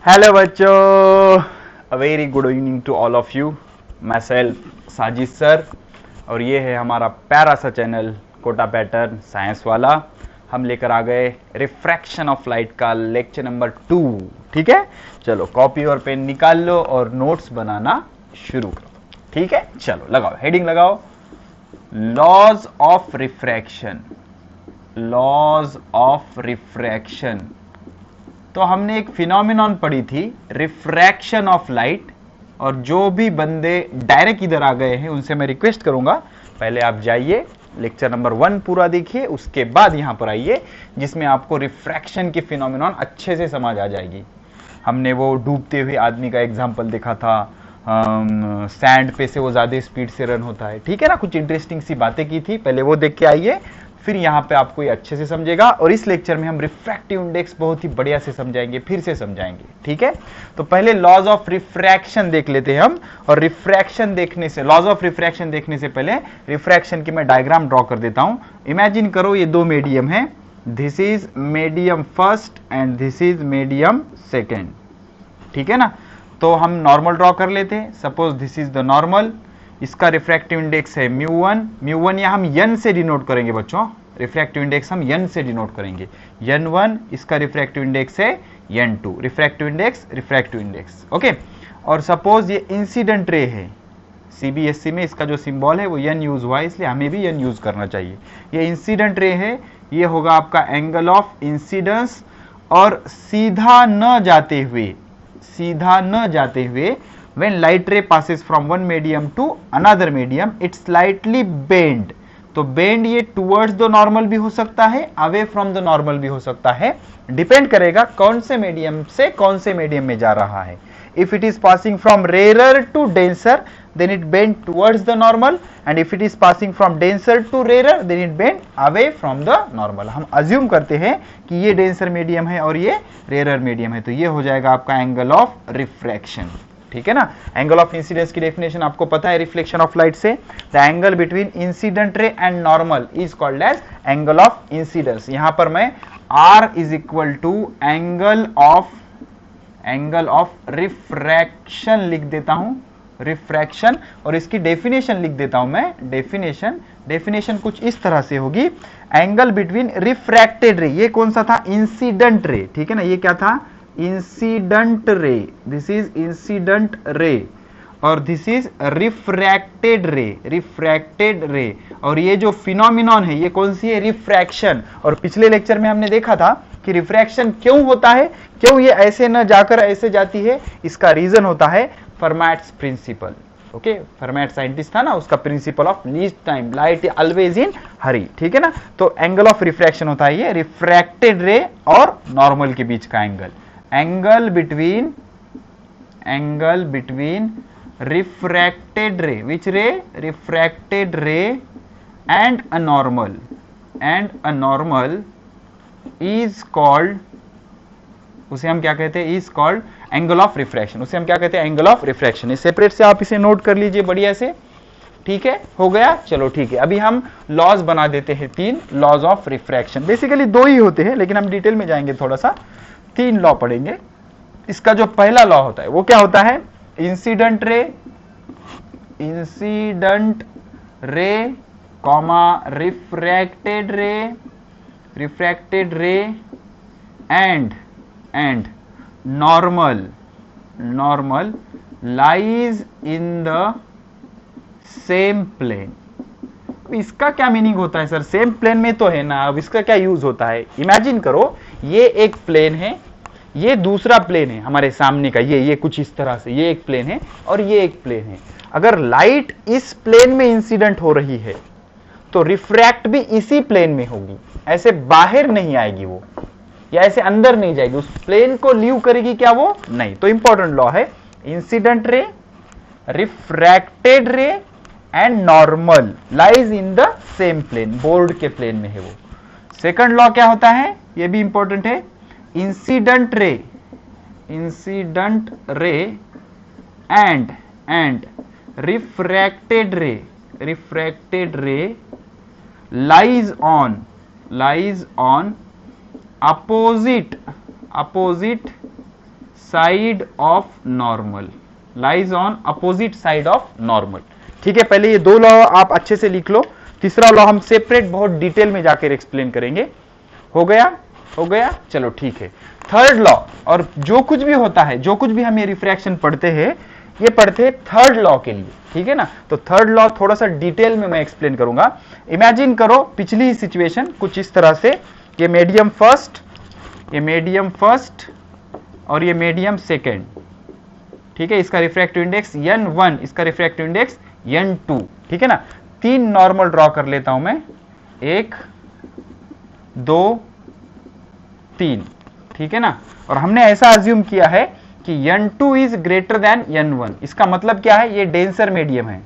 Hello बच्चों, a very good evening to all of you. Myself Sajid sir, और ये है हमारा प्यारा सा चैनल कोटा पैटर्न साइंस वाला। हम लेकर आ गए रिफ्रैक्शन ऑफ लाइट का लेक्चर नंबर 2। ठीक है, चलो कॉपी और पेन निकाल लो और नोट्स बनाना शुरू करो। ठीक है, चलो लगाओ, हेडिंग लगाओ, laws of refraction. Laws of refraction. तो हमने एक फिनोमिनॉन पढ़ी थी, रिफ्रैक्शन ऑफ लाइट। और जो भी बंदे डायरेक्ट इधर आ गए हैं उनसे मैं रिक्वेस्ट करूंगा, पहले आप जाइए लेक्चर नंबर 1 पूरा देखिए, उसके बाद यहां पर आइए, जिसमें आपको रिफ्रैक्शन की फिनोमिनॉन अच्छे से समझ आ जाएगी। हमने वो डूबते हुए आदमी का एग्जाम्पल देखा था, सैंड पे से वो ज्यादा स्पीड से रन होता है। ठीक है ना, कुछ इंटरेस्टिंग सी बातें की थी, पहले वो देख के आइए, फिर यहाँ पे आपको ये अच्छे से समझेगा। और इस लेक्चर में हम रिफ्रैक्टिव इंडेक्स बहुत ही बढ़िया से समझाएंगे, फिर से समझाएंगे। ठीक है, तो पहले लॉज ऑफ रिफ्रैक्शन देख लेते हैं हम। और रिफ्रैक्शन देखने से, लॉज ऑफ रिफ्रैक्शन देखने से पहले रिफ्रैक्शन की मैं डायग्राम ड्रॉ कर देता हूं। इमेजिन करो ये दो मीडियम है, this is medium first and this is medium second. ठीक है ना, तो हम नॉर्मल ड्रॉ कर लेते हैं। Suppose this is the normal, इसका रिफ्रैक्टिव इंडेक्स है म्यू1। म्यू1 या हम n से डिनोट करेंगे बच्चों, रिफ्रैक्टिव इंडेक्स हम n से डिनोट करेंगे, n1। इसका रिफ्रैक्टिव इंडेक्स है n2। Refractive index, refractive index, okay. और सपोज ये इंसिडेंट रे है, सीबीएसई में इसका जो सिंबल है वो n यूज हुआ है, इसलिए हमें भी n यूज करना चाहिए। ये इंसिडेंट रे है, ये होगा आपका एंगल ऑफ इंसिडेंस। और सीधा न जाते हुए, सीधा न जाते हुए, when light ray passes from one medium to another medium it slightly bend। तो बेंड ये टूवर्ड्स द नॉर्मल भी हो सकता है, अवे फ्रॉम द नॉर्मल भी हो सकता है, डिपेंड करेगा कौन से मीडियम से कौन से मीडियम में जा रहा है। If it is passing from rare to denser then it bend towards the normal, and if it is passing from denser to rarer then it bend away from the normal। हम assume करते हैं कि ये denser medium है और ये rare medium है, तो ये हो जाएगा आपका एंगल ऑफ रिफ्रैक्शन। ठीक है ना, एंगल ऑफ इंसिडेंस की डेफिनेशन आपको पता है रिफ्लेक्शन ऑफ लाइट से, the angle between incident ray and normal is called as angle of incidence. यहां पर मैं R is equal to angle of refraction लिख देता हूं, रिफ्रैक्शन। और इसकी डेफिनेशन लिख देता हूं मैं, डेफिनेशन कुछ इस तरह से होगी, एंगल बिटवीन रिफ्रैक्टेड रे, ये कौन सा था, इंसिडेंट रे। ठीक है ना, ये क्या था, incident ray, this is incident ray, और दिस इज रिफ्रैक्टेड रे, रिफ्रैक्टेड रे। और ये जो फिनोमिनॉन है ये कौन सी है, रिफ्रैक्शन। और पिछले लेक्चर में हमने देखा था कि रिफ्रैक्शन क्यों होता है, क्यों ये ऐसे न जाकर ऐसे जाती है, इसका रीजन होता है Fermat's principle. Okay, Fermat scientist था ना, उसका principle of least time, light always in hurry. ठीक है ना, तो एंगल ऑफ रिफ्रैक्शन होता है ये रिफ्रैक्टेड रे और नॉर्मल के बीच का एंगल, एंगल बिटवीन रिफ्रैक्टेड रे, विच रे, refracted ray and a normal is called, उसे हम क्या कहते हैं, is called angle of refraction. उसे हम क्या कहते हैं, एंगल ऑफ रिफ्रैक्शन। इस सेपरेट से आप इसे नोट कर लीजिए बढ़िया से। ठीक है, हो गया, चलो ठीक है। अभी हम लॉज बना देते हैं, 3 लॉज ऑफ रिफ्रैक्शन। बेसिकली 2 ही होते हैं, लेकिन हम डिटेल में जाएंगे थोड़ा सा, 3 लॉ पढ़ेंगे। इसका जो पहला लॉ होता है वो क्या होता है, incident ray comma refracted ray and normal lies in the same plane. इसका क्या मीनिंग होता है सर, सेम प्लेन में तो है ना, अब इसका क्या यूज होता है। इमेजिन करो ये एक प्लेन है, ये दूसरा प्लेन है हमारे सामने का, ये कुछ इस तरह से, ये एक प्लेन है और ये एक प्लेन है। अगर लाइट इस प्लेन में इंसिडेंट हो रही है तो रिफ्रैक्ट भी इसी प्लेन में होगी, ऐसे बाहर नहीं आएगी वो, या ऐसे अंदर नहीं जाएगी, उस प्लेन को लीव करेगी क्या वो, नहीं। तो इंपॉर्टेंट लॉ है, incident ray, refracted ray and normal lies in the same plane, board के प्लेन में है वो। सेकंड लॉ क्या होता है, ये भी इंपॉर्टेंट है, इंसिडेंट रे एंड रिफ्रैक्टेड रे lies on opposite side of normal, lies on opposite side of normal. ठीक है, पहले ये दो लॉ आप अच्छे से लिख लो, तीसरा लॉ हम सेपरेट बहुत डिटेल में जाकर एक्सप्लेन करेंगे। हो गया, हो गया, चलो ठीक है। थर्ड लॉ, और जो कुछ भी होता है, जो कुछ भी हम ये रिफ्रैक्शन पढ़ते हैं, ये पढ़ते हैं थर्ड लॉ के लिए, ठीक है ना। तो थर्ड लॉ थोड़ा सा डिटेल में मैं एक्सप्लेन करूंगा। इमेजिन करो पिछली ही सिचुएशन कुछ इस तरह से, ये मीडियम फर्स्ट, ये मीडियम फर्स्ट और ये मीडियम सेकेंड, ठीक है। इसका रिफ्रैक्टिव इंडेक्स n1, इसका रिफ्रैक्टिव इंडेक्स n2, ठीक है ना। तीन नॉर्मल ड्रॉ कर लेता हूं मैं, 1 2 3, ठीक है ना। और हमने ऐसा अज्यूम किया है कि n2 is greater than n1। इसका मतलब क्या है, ये डेंसर मीडियम है।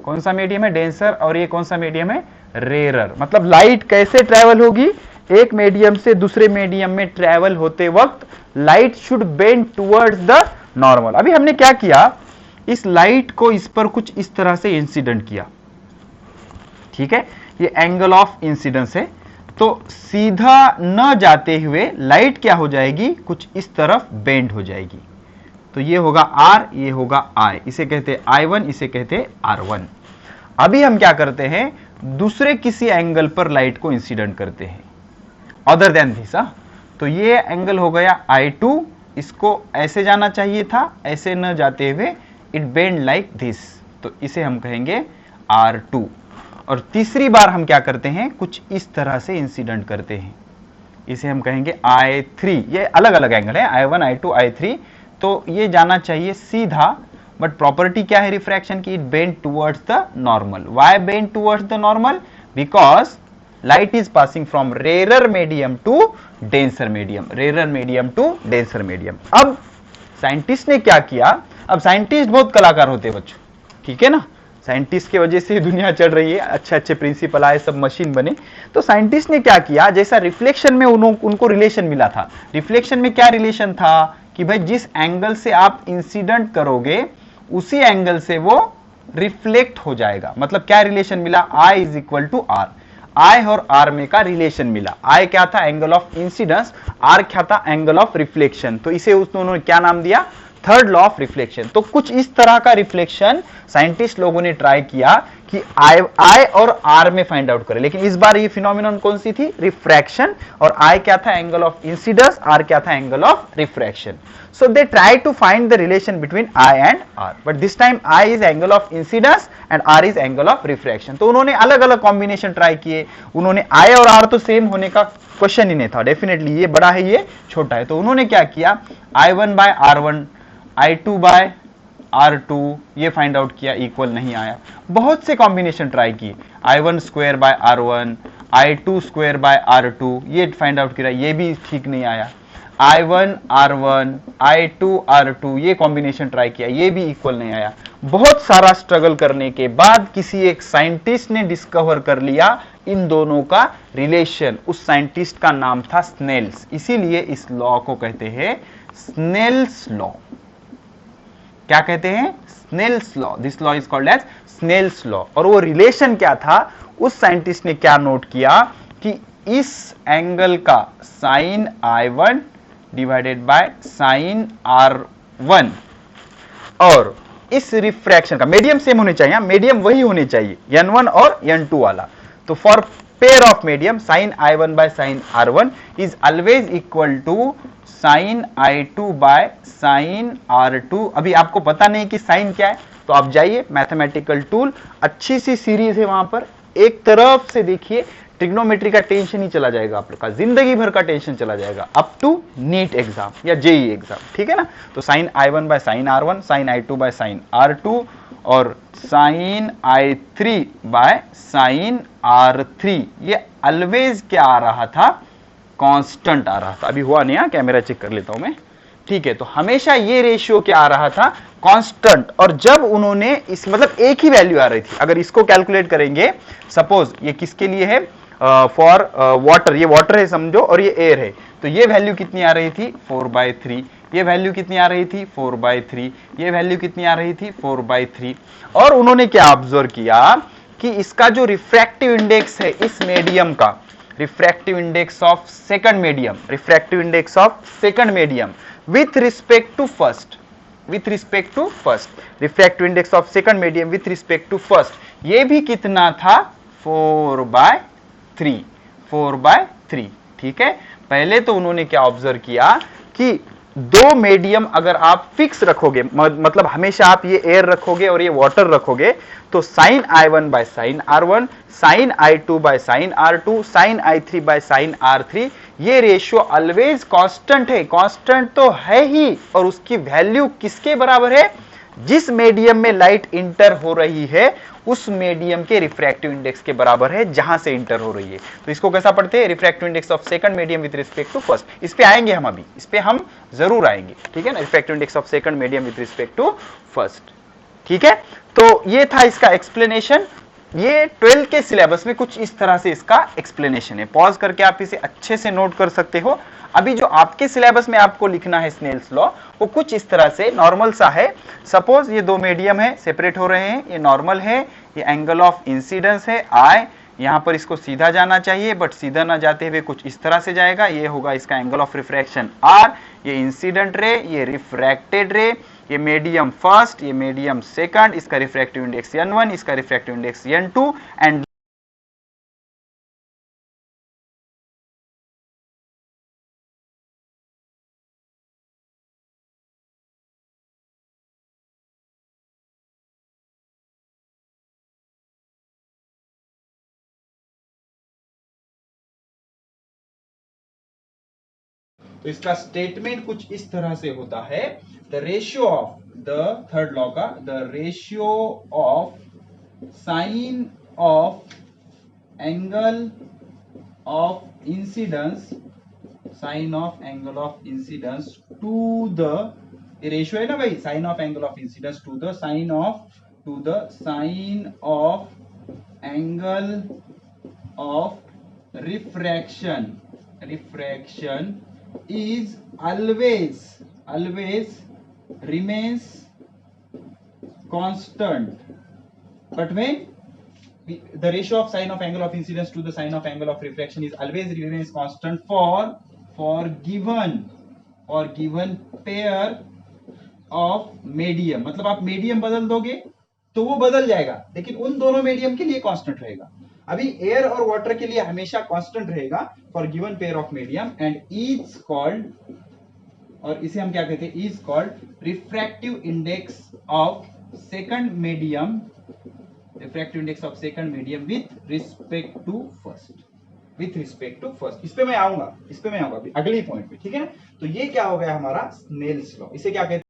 कौन सा मीडियम है, डेंसर, और ये कौन सा मीडियम है, रेरर। मतलब लाइट कैसे ट्रैवल होगी, एक मीडियम से दूसरे मीडियम में ट्रैवल होते वक्त light should bend towards the normal. अभी हमने क्या किया, इस लाइट को इस पर कुछ इस तरह से इंसिडेंट किया, ठीक है, ये एंगल ऑफ इंसिडेंस है। तो सीधा न जाते हुए लाइट क्या हो जाएगी, कुछ इस तरफ बेंड हो जाएगी। तो ये होगा R, ये होगा I, इसे कहते हैं I1, इसे कहते हैं R1। अभी हम क्या करते हैं, दूसरे किसी एंगल पर लाइट को इंसिडेंट करते हैं अदर देन दिस। तो ये एंगल हो गया I2, इसको ऐसे जाना चाहिए था, ऐसे न जाते हुए इट बेंड लाइक दिस, तो इसे हम कहेंगे R2। और तीसरी बार हम क्या करते हैं, कुछ इस तरह से इंसिडेंट करते हैं, इसे हम कहेंगे I3। ये अलग अलग एंगल है, I1 I2 I3। तो ये जाना चाहिए सीधा, बट प्रॉपर्टी क्या है रिफ्रैक्शन की, it bend towards the normal. Why bend towards the normal, because light is passing from rarer medium to denser medium, rarer medium to denser medium. अब scientist ने क्या किया, अब साइंटिस्ट बहुत कलाकार होते हैं बच्चों, ठीक है ना। साइंटिस्ट की वजह से दुनिया चल रही है, अच्छे अच्छे प्रिंसिपल आए, सब मशीन बने। तो साइंटिस्ट ने क्या किया, जैसा रिफ्लेक्शन में उनको रिलेशन मिला था, रिफ्लेक्शन में क्या रिलेशन था कि भाई जिस एंगल से आप इंसिडेंट करोगे उसी एंगल से वो रिफ्लेक्ट हो जाएगा। मतलब क्या रिलेशन मिला, I is equal to R, I और R में का रिलेशन मिला। I क्या था, एंगल ऑफ इंसिडेंस, R क्या था, एंगल ऑफ रिफ्लेक्शन। तो इसे उन्होंने क्या नाम दिया, थर्ड लॉ ऑफ रिफ्लेक्शन। तो कुछ इस तरह का रिफ्लेक्शन साइंटिस्ट लोगों ने ट्राई किया कि I और R में फाइंड आउट करें, लेकिन इस बार ये फिनोमिनन कौन सी थी, रिफ्रैक्शन, और I क्या था, एंगल ऑफ इंसिडेंस, R क्या था, angle of refraction. So they try to find the relation between I and R, but this time I is angle of incidence and R is angle of refraction। तो उन्होंने अलग अलग combination try किए, उन्होंने I और R तो same होने का क्वेश्चन ही नहीं था, डेफिनेटली ये बड़ा है ये छोटा है। तो उन्होंने क्या किया, I1 by R1, I2 by R2 ये फाइंड आउट किया, इक्वल नहीं आया। बहुत से कॉम्बिनेशन ट्राई किए, I1 square by R1, I2 square by R2 ये फाइंड आउट किया, ये भी ठीक नहीं आया। I1 R1, I2 R2 ये कॉम्बिनेशन ट्राई किया, ये भी इक्वल नहीं आया। बहुत सारा स्ट्रगल करने के बाद किसी एक साइंटिस्ट ने डिस्कवर कर लिया इन दोनों का रिलेशन। उस साइंटिस्ट का नाम था स्नेल्स, इसीलिए इस लॉ को कहते हैं स्नेल्स लॉ। क्या कहते हैं, Snell's law. This law is called as Snell's law. और वो रिलेशन क्या था, उस साइंटिस्ट ने क्या नोट किया कि इस एंगल का sign I1 divided by sine R1 और इस रिफ्रैक्शन का मीडियम सेम होने चाहिए, मीडियम वही होने चाहिए, n1 और n2 वाला। तो for pair of medium sine I1 by sine R1 is always equal to sine I2 by sine R2। अभी आपको पता नहीं कि साइन क्या है, तो आप जाइए मैथमेटिकल टूल, अच्छी सी सीरीज है वहां पर, एक तरफ से देखिए, ट्रिग्नोमेट्री का टेंशन ही चला जाएगा आपका, जिंदगी भर का टेंशन चला जाएगा अप टू नीट एग्जाम या जेई एग्जाम, ठीक है ना। तो sine I1 by sine R1, sine I2 by sine R2 और sign I3 by sine R3 ये ऑलवेज क्या आ रहा था, कांस्टेंट आ रहा था। अभी हुआ नहीं, कैमरा चेक कर लेता हूं मैं, ठीक है। तो हमेशा ये रेशियो क्या आ रहा था, कांस्टेंट। और जब उन्होंने इस मतलब एक ही वैल्यू आ रही थी, अगर इसको कैलकुलेट करेंगे, सपोज ये किसके लिए है, फॉर वाटर, ये वाटर है समझो और ये एयर है, तो ये वैल्यू कितनी आ रही थी 4/3, ये वैल्यू कितनी आ रही थी 4/3, ये वैल्यू कितनी आ रही थी 4/3। और उन्होंने क्या ऑब्जर्व किया कि इसका जो रिफ्रैक्टिव इंडेक्स है इस मीडियम का, refractive index of second medium, refractive index of second medium with respect to first, with respect to first, refractive index of second medium with respect to first. ये भी कितना था 4/3, 4/3। ठीक है, पहले तो उन्होंने क्या ऑब्जर्व किया कि दो मीडियम अगर आप फिक्स रखोगे, मतलब हमेशा आप ये एयर रखोगे और ये वाटर रखोगे, तो sine I1 by sine R1, sine I2 by sine R2, sine I3 by sine R3, ये रेशियो ऑलवेज कांस्टेंट है, कांस्टेंट तो है ही, और उसकी वैल्यू किसके बराबर है, जिस मीडियम में लाइट इंटर हो रही है उस मीडियम के रिफ्रैक्टिव इंडेक्स के बराबर है जहां से इंटर हो रही है। तो इसको कैसा पढ़ते हैं, refractive index of second medium with respect to first. इस पे आएंगे हम, अभी इस पे हम जरूर आएंगे, ठीक है ना, refractive index of second medium with respect to first. ठीक है, तो ये था इसका एक्सप्लेनेशन। ये 12 के सिलेबस में कुछ इस तरह से इसका एक्सप्लेनेशन है। पॉज करके आप इसे अच्छे से नोट कर सकते हो। अभी जो आपके सिलेबस में आपको लिखना है स्नेल्स लॉ, वो कुछ इस तरह से नॉर्मल सा है। सपोज ये दो मीडियम है, सेपरेट हो रहे हैं, ये नॉर्मल है, ये एंगल ऑफ इंसिडेंस है I, यहां पर इसको सीधा जाना चाहिए, बट सीधा ना जाते हुए कुछ इस तरह से जाएगा, ये होगा इसका एंगल ऑफ रिफ्रैक्शन R, ये इंसिडेंट रे, ये रिफ्रैक्टेड रे, ये मीडियम फर्स्ट, ये मीडियम सेकंड, इसका रिफ्रैक्टिव इंडेक्स N1, इसका रिफ्रैक्टिव इंडेक्स N2, एंड तो इसका स्टेटमेंट कुछ इस तरह से होता है, the ratio of the third law का, the ratio of sine of angle of incidence, sine of angle of incidence to the, ये रेशियो है ना भाई, sine of angle of incidence to the sine of angle of refraction is always remains constant, but when the ratio of sine of angle of incidence to the sine of angle of refraction is always remains constant for given pair of medium, मतलब आप medium बदल दोगे तो वो बदल जाएगा, लेकिन उन दोनों मीडियम के लिए कांस्टेंट रहेगा। अभी एयर और वाटर के लिए हमेशा कांस्टेंट रहेगा for given pair of medium, and is called, और इसे हम क्या कहते हैं, is called refractive index of second medium, refractive index of second medium with respect to first, with respect to first. इस पे मैं आऊंगा अगली पॉइंट पे, ठीक है ना। तो ये क्या हो गया हमारा स्नेल्स लॉ, इसे क्या कहते हैं